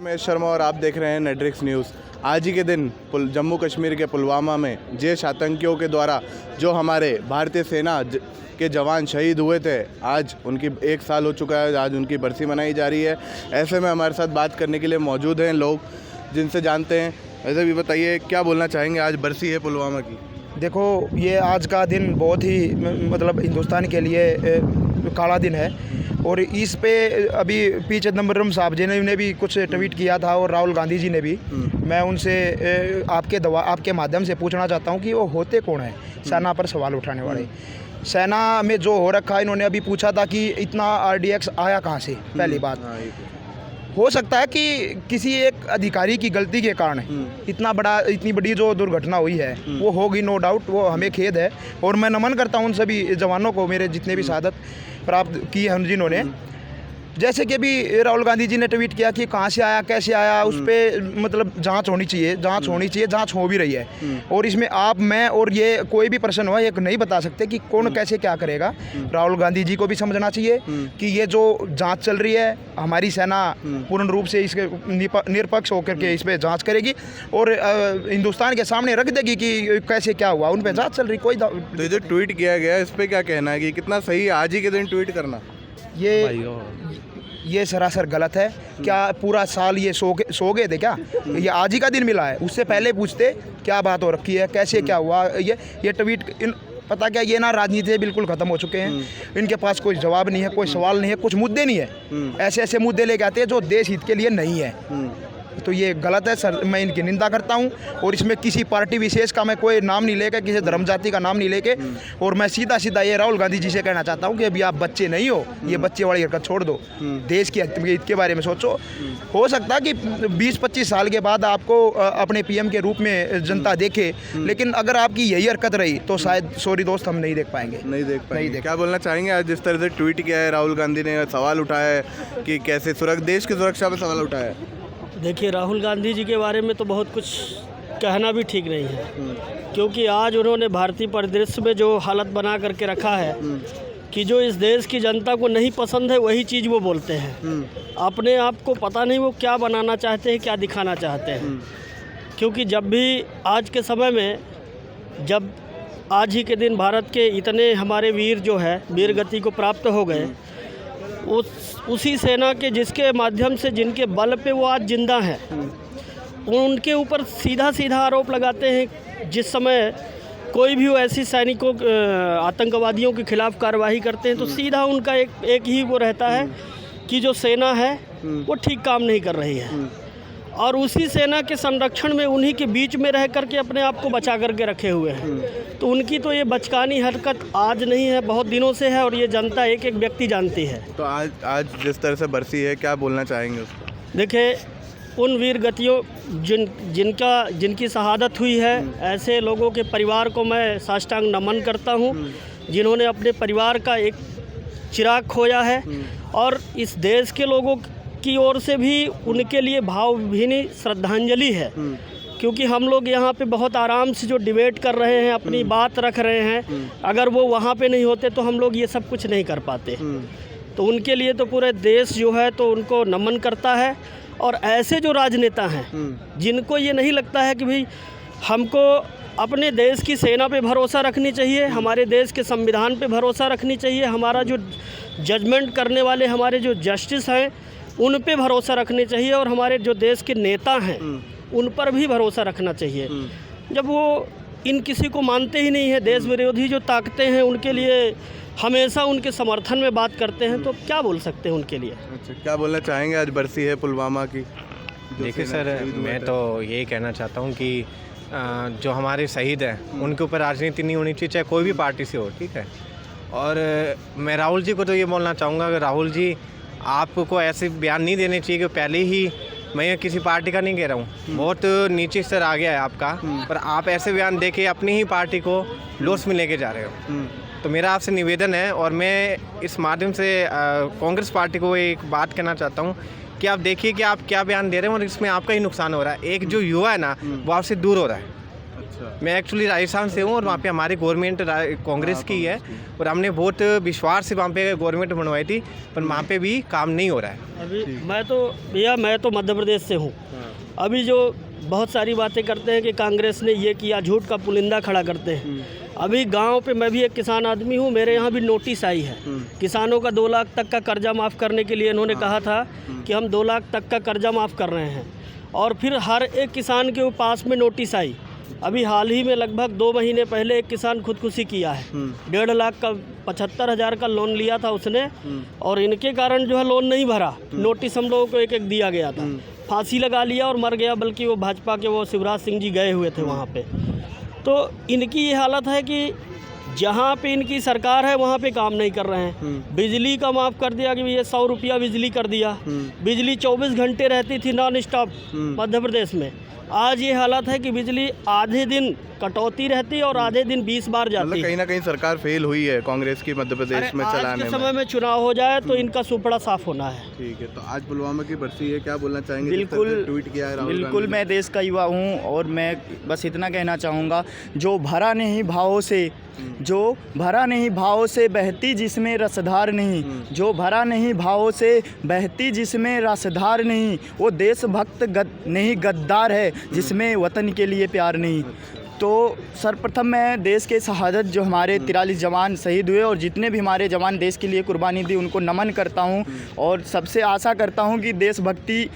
रमेश शर्मा और आप देख रहे हैं नेट्रिक्स न्यूज़। आज ही के दिन जम्मू कश्मीर के पुलवामा में जैश आतंकियों के द्वारा जो हमारे भारतीय सेना के जवान शहीद हुए थे, आज उनकी 1 साल हो चुका है। आज उनकी बरसी मनाई जा रही है। ऐसे में हमारे साथ बात करने के लिए मौजूद हैं लोग जिनसे जानते हैं। वैसे भी बताइए, क्या बोलना चाहेंगे? आज बरसी है पुलवामा की। देखो, ये आज का दिन बहुत ही मतलब हिंदुस्तान के लिए काला दिन है। और इस पे अभी पी चिदम्बरम साहब जी ने भी कुछ ट्वीट किया था और राहुल गांधी जी ने भी। मैं उनसे आपके माध्यम से पूछना चाहता हूँ कि वो होते कौन है सेना पर सवाल उठाने वाले। सेना में जो हो रखा है, इन्होंने अभी पूछा था कि इतना RDX आया कहाँ से। पहली बात, हो सकता है कि किसी एक अधिकारी की गलती के कारण इतनी बड़ी जो दुर्घटना हुई है वो होगी, नो डाउट। वो हमें खेद है और मैं नमन करता हूँ उन सभी जवानों को, मेरे जितने भी शहादत प्राप्त की है जिन्होंने। जैसे कि अभी राहुल गांधी जी ने ट्वीट किया कि कहाँ से आया, कैसे आया, उस पर मतलब जांच होनी चाहिए, जांच हो भी रही है। और इसमें आप, मैं और ये कोई भी पर्सन हो, ये नहीं बता सकते कि कौन कैसे क्या करेगा। राहुल गांधी जी को भी समझना चाहिए कि ये जो जांच चल रही है, हमारी सेना पूर्ण रूप से इसके निष्पक्ष होकर के इस पर जाँच करेगी और हिंदुस्तान के सामने रख देगी कि कैसे क्या हुआ। उन पर जाँच चल रही। कोई तो जो ट्वीट किया गया इस पर क्या कहना है कि कितना सही आज ही के दिन ट्वीट करना? ये सरासर गलत है। क्या पूरा साल ये सो गए थे क्या? ये आज ही का दिन मिला है, उससे पहले पूछते क्या बात हो रखी है, कैसे क्या हुआ। ये ट्वीट पता क्या, ये ना राजनीति बिल्कुल ख़त्म हो चुके हैं। इनके पास कोई जवाब नहीं है, कोई सवाल नहीं है, कुछ मुद्दे नहीं है। ऐसे ऐसे मुद्दे लेके आते हैं जो देश हित के लिए नहीं है। तो ये गलत है सर, मैं इनकी निंदा करता हूँ। और इसमें किसी पार्टी विशेष का मैं कोई नाम नहीं लेके, किसी धर्म जाति का नाम नहीं लेके, और मैं सीधा ये राहुल गांधी जी से कहना चाहता हूँ कि अभी आप बच्चे नहीं हो, ये बच्चे वाली हरकत छोड़ दो। देश की हित के बारे में सोचो। हो सकता है कि 20-25 साल के बाद आपको अपने PM के रूप में जनता देखे, लेकिन अगर आपकी यही हरकत रही तो शायद सॉरी दोस्त, हम नहीं देख पाएंगे। क्या बोलना चाहेंगे? आज जिस तरह से ट्वीट किया है राहुल गांधी ने, सवाल उठाया है कि कैसे देश की सुरक्षा पर सवाल उठाया है। देखिए, राहुल गांधी जी के बारे में तो बहुत कुछ कहना भी ठीक नहीं है, क्योंकि आज उन्होंने भारतीय परिदृश्य में जो हालत बना करके रखा है कि जो इस देश की जनता को नहीं पसंद है वही चीज़ वो बोलते हैं। अपने आप को पता नहीं वो क्या बनाना चाहते हैं, क्या दिखाना चाहते हैं। क्योंकि जब भी आज के समय में, जब आज ही के दिन भारत के इतने हमारे वीर जो है वीर गति को प्राप्त हो गए, उसी सेना के जिसके माध्यम से, जिनके बल पे वो आज जिंदा हैं, उनके ऊपर सीधा आरोप लगाते हैं। जिस समय कोई भी वो ऐसी सैनिकों, आतंकवादियों के खिलाफ कार्रवाई करते हैं तो सीधा उनका एक ही वो रहता है कि जो सेना है वो ठीक काम नहीं कर रही है। और उसी सेना के संरक्षण में, उन्हीं के बीच में रह करके अपने आप को बचा करके रखे हुए हैं। तो उनकी तो ये बचकानी हरकत आज नहीं है, बहुत दिनों से है और ये जनता एक व्यक्ति जानती है। तो आज जिस तरह से बरसी है, क्या बोलना चाहेंगे उसको? देखिए, उन वीर गतियों जिनकी शहादत हुई है, ऐसे लोगों के परिवार को मैं साष्टांग नमन करता हूँ, जिन्होंने अपने परिवार का एक चिराग खोया है। और इस देश के लोगों की ओर से भी उनके लिए भावभीनी श्रद्धांजलि है। क्योंकि हम लोग यहाँ पे बहुत आराम से जो डिबेट कर रहे हैं, अपनी बात रख रहे हैं, अगर वो वहाँ पे नहीं होते तो हम लोग ये सब कुछ नहीं कर पाते। तो उनके लिए तो पूरे देश जो है तो उनको नमन करता है। और ऐसे जो राजनेता हैं जिनको ये नहीं लगता है कि भाई हमको अपने देश की सेना पे भरोसा रखनी चाहिए, हमारे देश के संविधान पे भरोसा रखनी चाहिए, हमारा जो जजमेंट करने वाले हमारे जो जस्टिस हैं उन पे भरोसा रखने चाहिए, और हमारे जो देश के नेता हैं उन पर भी भरोसा रखना चाहिए। जब वो इन किसी को मानते ही नहीं है, देश विरोधी जो ताकतें हैं उनके लिए हमेशा उनके समर्थन में बात करते हैं, तो क्या बोल सकते हैं उनके लिए? अच्छा, क्या बोलना चाहेंगे? आज बरसी है पुलवामा की। देखिए सर, मैं तो यही कहना चाहता हूँ कि जो हमारे शहीद हैं उनके ऊपर राजनीति नहीं होनी चाहिए, चाहे कोई भी पार्टी से हो, ठीक है। और मैं राहुल जी को तो ये बोलना चाहूँगा कि राहुल जी, आपको ऐसे बयान नहीं देने चाहिए कि पहले ही, मैं किसी पार्टी का नहीं कह रहा हूँ, बहुत नीचे स्तर आ गया है आपका, पर आप ऐसे बयान दे के अपनी ही पार्टी को लॉस में लेके जा रहे हो। तो मेरा आपसे निवेदन है, और मैं इस माध्यम से कांग्रेस पार्टी को एक बात कहना चाहता हूँ कि आप देखिए कि आप क्या बयान दे रहे हैं और इसमें आपका ही नुकसान हो रहा है। एक जो युवा है ना, वो आपसे दूर हो रहा है। अच्छा। मैं एक्चुअली राजस्थान से हूँ और वहाँ पे हमारी गवर्नमेंट कांग्रेस की है और हमने बहुत विश्वास से वहाँ पे गवर्नमेंट बनवाई थी, पर वहाँ पे भी काम नहीं हो रहा है। अभी मैं तो मध्य प्रदेश से हूँ। अभी जो बहुत सारी बातें करते हैं कि कांग्रेस ने ये किया, झूठ का पुलिंदा खड़ा करते हैं। अभी गांव पे मैं भी एक किसान आदमी हूँ, मेरे यहाँ भी नोटिस आई है। किसानों का 2 लाख तक का कर्जा माफ़ करने के लिए इन्होंने कहा था कि हम 2 लाख तक का कर्जा माफ़ कर रहे हैं, और फिर हर एक किसान के पास में नोटिस आई। अभी हाल ही में लगभग 2 महीने पहले एक किसान खुदकुशी किया है। 1.5 लाख का 75,000 का लोन लिया था उसने, और इनके कारण जो है लोन नहीं भरा। नोटिस हम लोगों को एक दिया गया था, फांसी लगा लिया और मर गया। बल्कि वो भाजपा के वो शिवराज सिंह जी गए हुए थे वहाँ पे। तो इनकी ये हालत है कि जहाँ पे इनकी सरकार है वहाँ पे काम नहीं कर रहे हैं। बिजली का माफ़ कर दिया कि ये 100 रुपया बिजली कर दिया। बिजली 24 घंटे रहती थी नॉन स्टॉप मध्य प्रदेश में। आज ये हालत है कि बिजली आधे दिन कटौती रहती है और आधे दिन 20 बार जाती है। कहीं ना कहीं सरकार फेल हुई है कांग्रेस की मध्य प्रदेश में चलाने में। आज के समय में चुनाव हो जाए तो इनका सुपड़ा साफ होना है। ठीक है, तो आज पुलवामा की बरसी है, क्या बोलना चाहेंगे? बिल्कुल ट्वीट किया है राहुल बिल्कुल गांधी मैं देश का युवा हूँ और मैं बस इतना कहना चाहूँगा, जो भरा नहीं भावों से, जो भरा नहीं भावों से बहती जिसमें रसधार नहीं, जो भरा नहीं भावों से बहती जिसमें रसधार नहीं, वो देशभक्त नहीं गद्दार है जिसमें वतन के लिए प्यार नहीं। तो सर्वप्रथम मैं देश के शहादत जो हमारे 43 जवान शहीद हुए और जितने भी हमारे जवान देश के लिए कुर्बानी दी उनको नमन करता हूं, और सबसे आशा करता हूं कि देशभक्ति,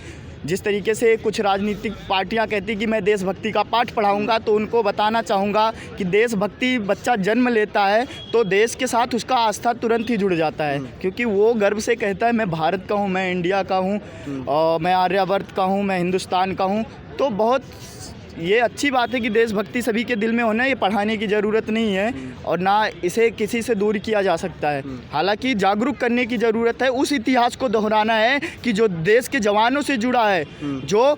जिस तरीके से कुछ राजनीतिक पार्टियां कहती कि मैं देशभक्ति का पाठ पढ़ाऊंगा, तो उनको बताना चाहूँगा कि देशभक्ति बच्चा जन्म लेता है तो देश के साथ उसका आस्था तुरंत ही जुड़ जाता है, क्योंकि वो गर्व से कहता है मैं भारत का हूँ, मैं इंडिया का हूँ, मैं आर्यावर्त का हूँ, मैं हिंदुस्तान का हूँ। तो बहुत ये अच्छी बात है कि देशभक्ति सभी के दिल में होना, ये पढ़ाने की ज़रूरत नहीं है और ना इसे किसी से दूर किया जा सकता है। हालांकि जागरूक करने की ज़रूरत है, उस इतिहास को दोहराना है कि जो देश के जवानों से जुड़ा है, जो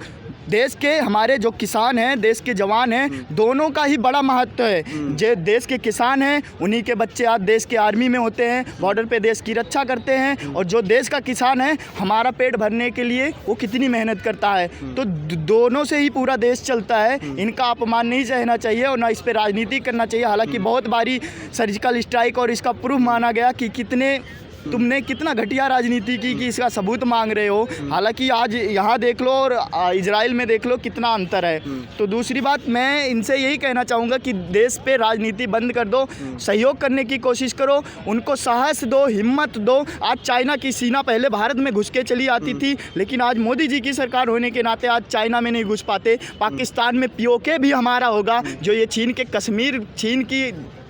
देश के हमारे जो किसान हैं, देश के जवान हैं, दोनों का ही बड़ा महत्व है। जो देश के किसान हैं उन्हीं के बच्चे आज देश के आर्मी में होते हैं, बॉर्डर पे देश की रक्षा करते हैं, और जो देश का किसान है हमारा पेट भरने के लिए वो कितनी मेहनत करता है। तो दोनों से ही पूरा देश चलता है, इनका अपमान नहीं सहना चाहिए और ना इस पर राजनीति करना चाहिए। हालांकि बहुत बारी सर्जिकल स्ट्राइक और इसका प्रूफ माना गया कि तुमने कितना घटिया राजनीति की कि इसका सबूत मांग रहे हो। हालांकि आज यहाँ देख लो और इजराइल में देख लो कितना अंतर है। तो दूसरी बात मैं इनसे यही कहना चाहूँगा कि देश पे राजनीति बंद कर दो, सहयोग करने की कोशिश करो, उनको साहस दो, हिम्मत दो। आज चाइना की सेना पहले भारत में घुस के चली आती थी, लेकिन आज मोदी जी की सरकार होने के नाते आज चाइना में नहीं घुस पाते। पाकिस्तान में पीओके भी हमारा होगा, जो ये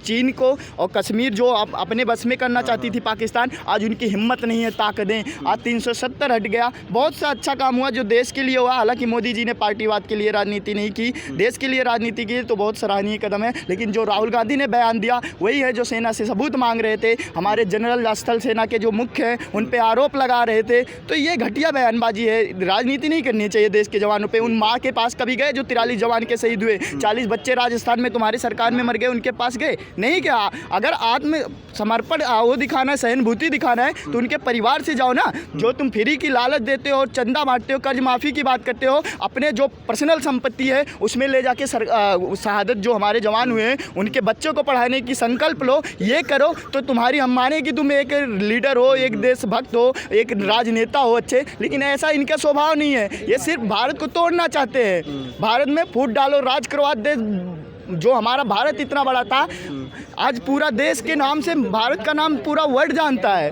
चीन को और कश्मीर जो अपने बस में करना चाहती थी पाकिस्तान, आज उनकी हिम्मत नहीं है, ताकतें। आज 370 हट गया, बहुत सा अच्छा काम हुआ जो देश के लिए हुआ। हालांकि मोदी जी ने पार्टीवाद के लिए राजनीति नहीं की, देश के लिए राजनीति की, तो बहुत सराहनीय कदम है। लेकिन जो राहुल गांधी ने बयान दिया वही है जो सेना से सबूत मांग रहे थे, हमारे जनरल स्थल सेना के जो मुख्य हैं उन पर आरोप लगा रहे थे। तो ये घटिया बयानबाजी है, राजनीति नहीं करनी चाहिए देश के जवानों पर। उन माँ के पास कभी गए जो 43 जवान के शहीद हुए? 40 बच्चे राजस्थान में तुम्हारी सरकार में मर गए, उनके पास गए नहीं? क्या अगर आत्म समर्पण वो दिखाना है, सहानुभूति दिखाना है, तो उनके परिवार से जाओ ना। जो तुम फ्री की लालच देते हो, चंदा बांटते हो, कर्ज माफ़ी की बात करते हो, अपने जो पर्सनल संपत्ति है उसमें ले जाके शहादत जो हमारे जवान हुए हैं उनके बच्चों को पढ़ाने की संकल्प लो। ये करो तो तुम्हारी हम माने कि तुम एक लीडर हो, एक देशभक्त हो, एक राजनेता हो अच्छे। लेकिन ऐसा इनका स्वभाव नहीं है, ये सिर्फ भारत को तोड़ना चाहते हैं। भारत में फूट डालो, राज करवा दे। जो हमारा भारत इतना बड़ा था, आज पूरा देश के नाम से भारत का नाम पूरा वर्ल्ड जानता है।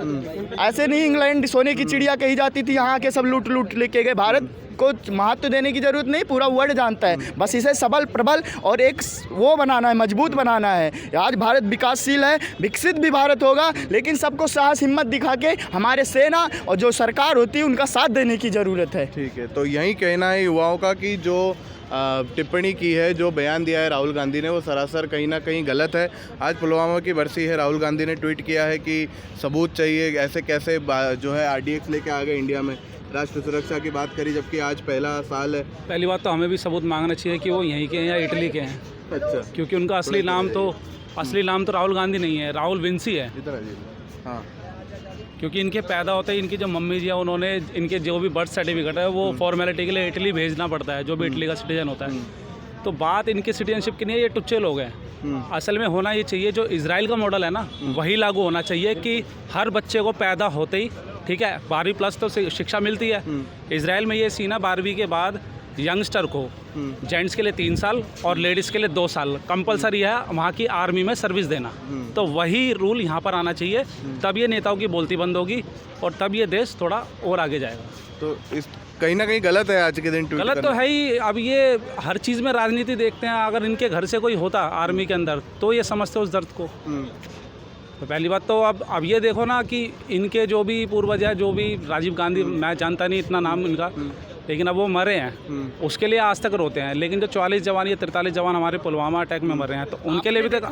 ऐसे नहीं इंग्लैंड सोने की चिड़िया कही जाती थी, यहाँ के सब लूट लेके गए। भारत को महत्व देने की ज़रूरत नहीं, पूरा वर्ल्ड जानता है। बस इसे सबल प्रबल और एक वो बनाना है, मजबूत बनाना है। आज भारत विकासशील है, विकसित भी भारत होगा, लेकिन सबको साहस हिम्मत दिखा के हमारे सेना और जो सरकार होती है उनका साथ देने की ज़रूरत है। ठीक है, तो यही कहना है युवाओं का कि जो टिप्पणी की है, जो बयान दिया है राहुल गांधी ने, वो सरासर कहीं ना कहीं गलत है। आज पुलवामा की बरसी है, राहुल गांधी ने ट्वीट किया है कि सबूत चाहिए, ऐसे कैसे जो है RDX लेके आ गए इंडिया में। राष्ट्र सुरक्षा की बात करी, जबकि आज पहला साल है। पहली बात तो हमें भी सबूत मांगना चाहिए कि वो यहीं के हैं या इटली के हैं। अच्छा, क्योंकि उनका असली नाम तो राहुल गांधी नहीं है, राहुल विंसी है। हाँ, क्योंकि इनके पैदा होते ही इनकी जो मम्मी जी है उन्होंने इनके जो भी बर्थ सर्टिफिकेट है वो फॉर्मेलिटी के लिए इटली भेजना पड़ता है, जो भी इटली का सिटीजन होता है। तो बात इनके सिटीजनशिप की नहीं है, ये टुच्चे लोग हैं। असल में होना ये चाहिए जो इजराइल का मॉडल है ना, वही लागू होना चाहिए कि हर बच्चे को पैदा होते ही, ठीक है, 12वीं प्लस तो शिक्षा मिलती है। इजराइल में ये सीन है 12वीं के बाद यंगस्टर को जेंट्स के लिए 3 साल और लेडीज़ के लिए 2 साल कंपलसरी है वहाँ की आर्मी में सर्विस देना। तो वही रूल यहाँ पर आना चाहिए, तब ये नेताओं की बोलती बंद होगी और तब ये देश थोड़ा और आगे जाएगा। तो इस कहीं ना कहीं गलत है आज के दिन ट्वीट गलत तो है ही। अब ये हर चीज़ में राजनीति देखते हैं, अगर इनके घर से कोई होता आर्मी के अंदर तो ये समझते उस दर्द को। तो पहली बात तो अब ये देखो ना कि इनके जो भी पूर्वज है, जो भी राजीव गांधी, मैं जानता नहीं इतना नाम इनका, लेकिन अब वो मरे हैं, उसके लिए आज तक रोते हैं। लेकिन जो 44 जवान या 43 जवान हमारे पुलवामा अटैक में मरे हैं, तो उनके लिए भी तो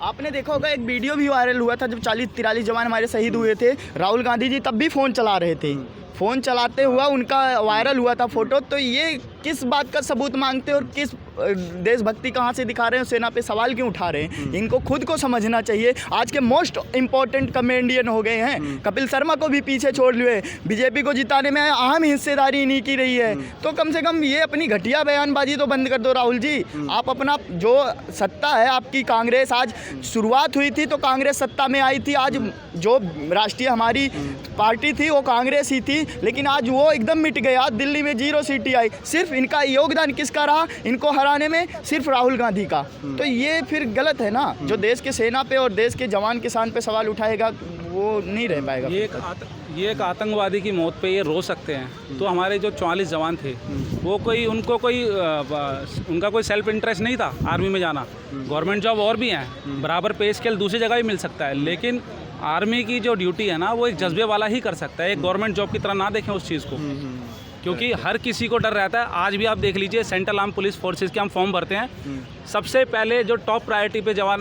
आपने देखा होगा एक वीडियो भी वायरल हुआ था जब 40-43 जवान हमारे शहीद हुए थे। राहुल गांधी जी तब भी फ़ोन चला रहे थे, फ़ोन चलाते हुआ उनका वायरल हुआ था फोटो। तो ये किस बात का सबूत मांगते हैं और किस देशभक्ति कहाँ से दिखा रहे हैं, सेना पे सवाल क्यों उठा रहे हैं? इनको खुद को समझना चाहिए। आज के मोस्ट इम्पोर्टेंट कमेडियन हो गए हैं, कपिल शर्मा को भी पीछे छोड़ लिए, बीजेपी को जिताने में अहम हिस्सेदारी इन्हीं की रही है। तो कम से कम ये अपनी घटिया बयानबाजी तो बंद कर दो राहुल जी। आप अपना जो सत्ता है आपकी, कांग्रेस आज शुरुआत हुई थी तो कांग्रेस सत्ता में आई थी, आज जो राष्ट्रीय हमारी पार्टी थी वो कांग्रेस ही थी, लेकिन आज वो एकदम मिट गया। दिल्ली में 0 सीटें आई, सिर्फ इनका योगदान किसका रहा इनको हराने में? सिर्फ राहुल गांधी का। तो ये फिर गलत है ना। जो देश के सेना पे और देश के जवान किसान पे सवाल उठाएगा वो नहीं रह पाएगा। ये एक आतंकवादी की मौत पे ये रो सकते हैं। तो हमारे जो 44 जवान थे वो उनका कोई सेल्फ इंटरेस्ट नहीं था आर्मी में जाना। गवर्नमेंट जॉब और भी हैं, बराबर पे स्केल दूसरी जगह भी मिल सकता है, लेकिन आर्मी की जो ड्यूटी है ना वो एक जज्बे वाला ही कर सकता है। एक गवर्नमेंट जॉब की तरह ना देखें उस चीज़ को, क्योंकि हर किसी को डर रहता है। आज भी आप देख लीजिए सेंट्रल आर्म पुलिस फोर्सेस के हम फॉर्म भरते हैं, सबसे पहले जो टॉप प्रायोरिटी पे जवान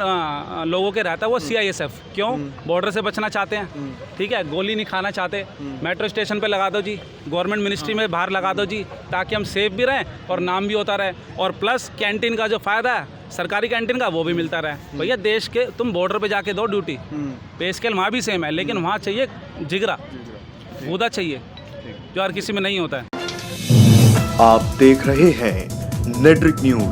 लोगों के रहता है वो CISF। क्यों? बॉर्डर से बचना चाहते हैं, ठीक है, गोली नहीं खाना चाहते। मेट्रो स्टेशन पे लगा दो जी, गवर्नमेंट मिनिस्ट्री में बाहर लगा दो जी, ताकि हम सेफ भी रहें और नाम भी होता रहे, और प्लस कैंटीन का जो फ़ायदा है सरकारी कैंटीन का वो भी मिलता रहे। भैया देश के तुम बॉर्डर पे जाके दो ड्यूटी, पे स्केल वहाँ भी सेम है, लेकिन वहाँ चाहिए जिगरा, कूदा चाहिए, जो हर किसी में नहीं होता है। आप देख रहे हैं नेट्रिक न्यूज।